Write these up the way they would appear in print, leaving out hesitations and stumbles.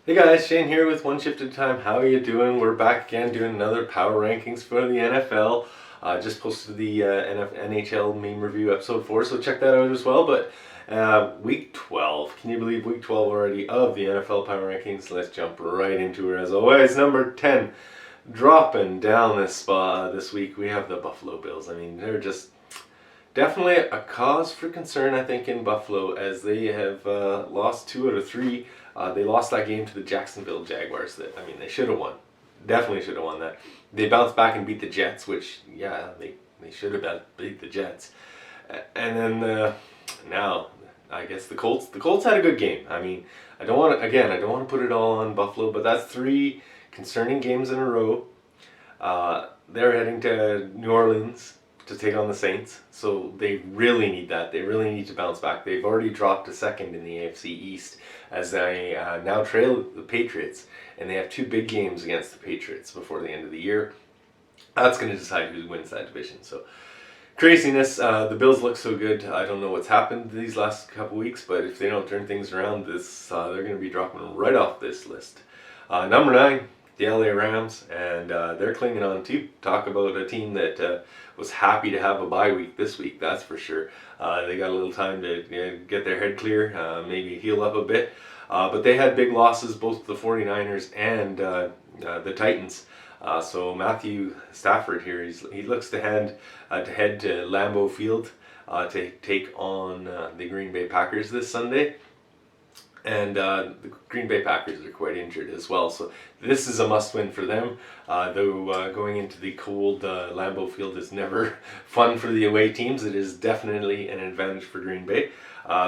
Hey guys, Shane here with One Shift at a Time. How are you doing? We're back again doing another power rankings for the NFL. Just posted the NHL meme review episode 4, so check that out as well. But week 12, can you believe week 12 already of the NFL power rankings? Let's jump right into it as always. Number 10, dropping down this spot this week, we have the Buffalo Bills. I mean, they're just definitely a cause for concern, I think, in Buffalo, as they have lost 2 out of 3. They lost that game to the Jacksonville Jaguars. They should have won. Definitely should have won that. They bounced back and beat the Jets, which, yeah, they should have beat the Jets. And then now, I guess the Colts. The Colts had a good game. I mean, I don't want to put it all on Buffalo, but that's 3 concerning games in a row. They're heading to New Orleans to take on the Saints, so they really need that. They really need to bounce back. They've already dropped to second in the AFC East as they now trail the Patriots, and they have 2 big games against the Patriots before the end of the year. That's going to decide who wins that division. So craziness. The Bills look so good. I don't know what's happened these last couple weeks, but if they don't turn things around, they're going to be dropping right off this list. Number 9, the LA Rams, and they're clinging on too. Talk about a team that was happy to have a bye week this week, that's for sure. They got a little time to get their head clear, maybe heal up a bit. But they had big losses, both the 49ers and the Titans. So Matthew Stafford here, he looks to head to Lambeau Field to take on the Green Bay Packers this Sunday. And the Green Bay Packers are quite injured as well, so this is a must-win for them. Though going into the cold Lambeau Field is never fun for the away teams, it is definitely an advantage for Green Bay.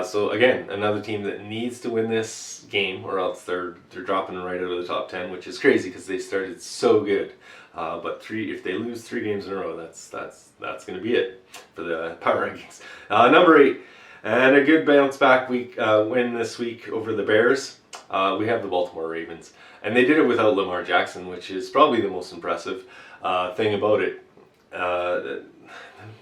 So again, another team that needs to win this game, or else they're dropping right out of the top 10, which is crazy because they started so good. But if they lose 3 games in a row, that's going to be it for the power rankings. Number 8. And a good bounce back win this week over the Bears. We have the Baltimore Ravens. And they did it without Lamar Jackson, which is probably the most impressive thing about it. The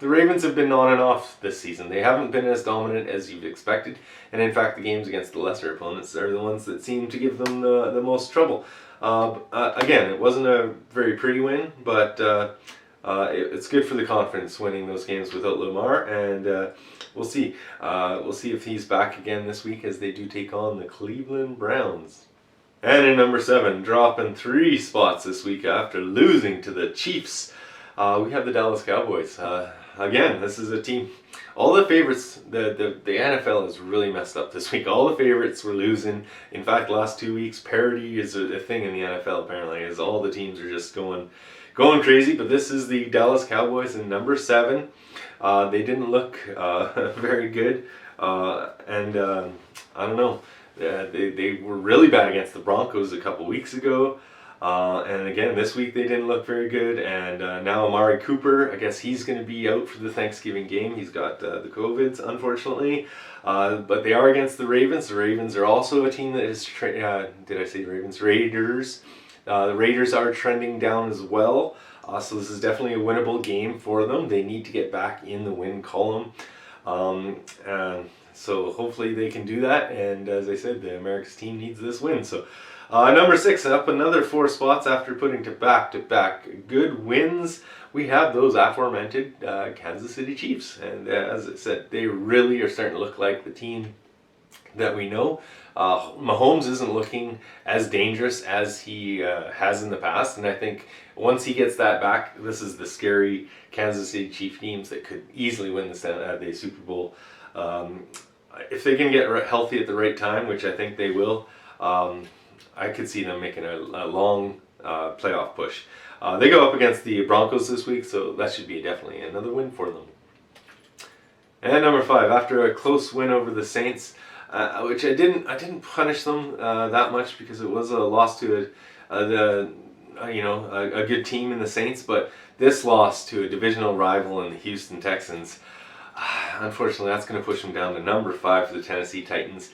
Ravens have been on and off this season. They haven't been as dominant as you'd expected. And in fact, the games against the lesser opponents are the ones that seem to give them the most trouble. Again, it wasn't a very pretty win, but it's good for the confidence winning those games without Lamar, and we'll see. We'll see if he's back again this week as they do take on the Cleveland Browns. And in number 7, dropping 3 spots this week after losing to the Chiefs, we have the Dallas Cowboys. Again, this is a team. All the favorites, the NFL is really messed up this week. All the favorites were losing. In fact, last 2 weeks, parody is a thing in the NFL apparently, as all the teams are just going crazy. But this is the Dallas Cowboys in number 7. They didn't look very good, and I don't know. They were really bad against the Broncos a couple weeks ago. And again, this week they didn't look very good, and now Amari Cooper, I guess he's going to be out for the Thanksgiving game. He's got the COVIDs, unfortunately. But they are against the Ravens. The Ravens are also a team that is, did I say Ravens? Raiders. The Raiders are trending down as well. So this is definitely a winnable game for them. They need to get back in the win column. So hopefully they can do that. And as I said, the America's team needs this win. So number 6, up another 4 spots after putting to back good wins. We have those aforementioned Kansas City Chiefs. And as I said, they really are starting to look like the team that we know. Mahomes isn't looking as dangerous as he has in the past, and I think once he gets that back, this is the scary Kansas City Chiefs teams that could easily win the Super Bowl. If they can get healthy at the right time, which I think they will, I could see them making a long playoff push. They go up against the Broncos this week, so that should be definitely another win for them. And number 5, after a close win over the Saints, which I didn't punish them that much because it was a loss to a good team in the Saints, but this loss to a divisional rival in the Houston Texans, unfortunately, that's going to push them down to number 5 for the Tennessee Titans.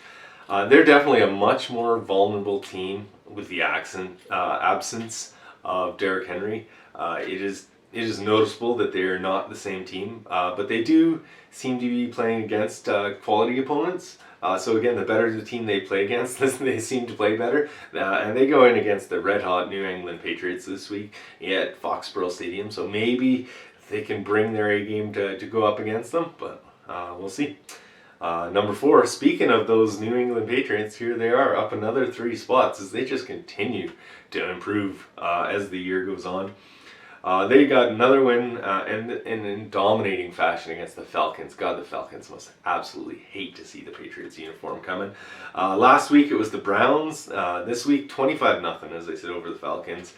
They're definitely a much more vulnerable team with the absence of Derrick Henry. It is noticeable that they are not the same team, but they do seem to be playing against quality opponents. So again, the better the team they play against, they seem to play better. And they go in against the red-hot New England Patriots this week at Foxborough Stadium. So maybe they can bring their A game to go up against them, but we'll see. Number 4, speaking of those New England Patriots, here they are up another 3 spots as they just continue to improve as the year goes on. They got another win and in dominating fashion against the Falcons. God, the Falcons must absolutely hate to see the Patriots uniform coming. Last week it was the Browns. This week 25-0, as I said, over the Falcons.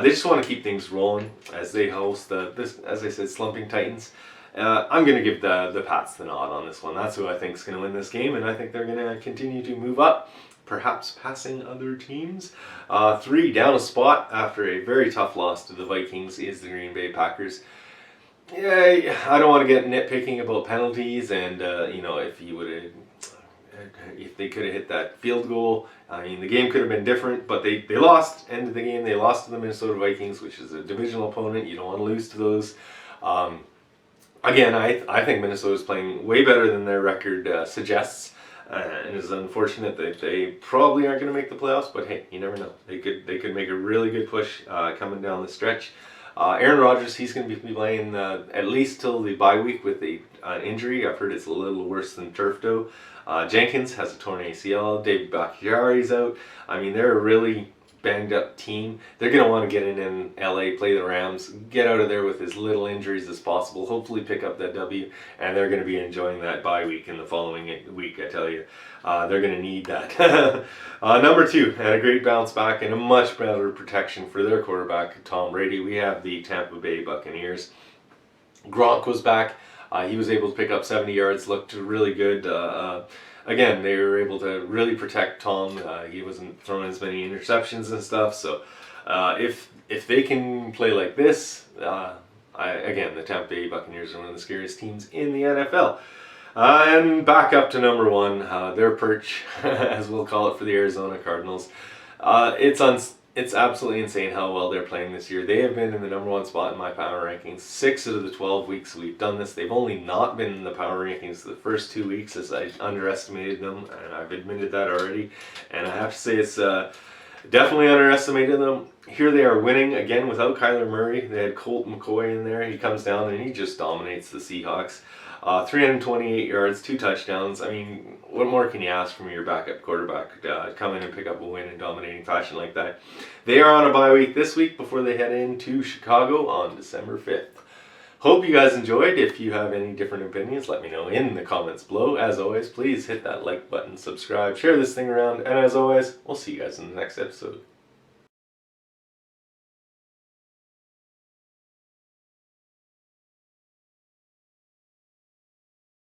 They just want to keep things rolling as they host this, as I said, slumping Titans. I'm going to give the Pats the nod on this one. That's who I think is going to win this game, and I think they're going to continue to move up, perhaps passing other teams. 3 down a spot after a very tough loss to the Vikings is the Green Bay Packers. Yeah, I don't want to get nitpicking about penalties and if they could have hit that field goal. I mean, the game could have been different, but they lost. End of the game, they lost to the Minnesota Vikings, which is a divisional opponent. You don't want to lose to those. Again, I think Minnesota is playing way better than their record suggests. And it's unfortunate that they probably aren't going to make the playoffs, but hey, you never know. They could make a really good push coming down the stretch. Aaron Rodgers, he's going to be playing at least till the bye week with an injury. I've heard it's a little worse than turf toe. Jenkins has a torn ACL. David Bakhtiari's out. I mean, they're a really banged up team. They're going to want to get in LA, play the Rams, get out of there with as little injuries as possible, hopefully pick up that W, and they're going to be enjoying that bye week in the following week, I tell you. They're going to need that. Number 2, had a great bounce back and a much better protection for their quarterback, Tom Brady. We have the Tampa Bay Buccaneers. Gronk was back. He was able to pick up 70 yards, looked really good. Again, they were able to really protect Tom. He wasn't throwing as many interceptions and stuff. So if they can play like this, again, the Tampa Bay Buccaneers are one of the scariest teams in the NFL. And back up to number 1, their perch, as we'll call it for the Arizona Cardinals. It's absolutely insane how well they're playing this year. They have been in the number 1 spot in my power rankings 6 out of the 12 weeks we've done this. They've only not been in the power rankings the first 2 weeks as I underestimated them, and I've admitted that already. And I have to say it's definitely underestimated them. Here they are winning again without Kyler Murray. They had Colt McCoy in there. He comes down and he just dominates the Seahawks. 328 yards, 2 touchdowns. I mean, what more can you ask from your backup quarterback? Come in and pick up a win in dominating fashion like that. They are on a bye week this week before they head into Chicago on December 5th. Hope you guys enjoyed. If you have any different opinions, let me know in the comments below. As always, please hit that like button, subscribe, share this thing around, and as always, we'll see you guys in the next episode.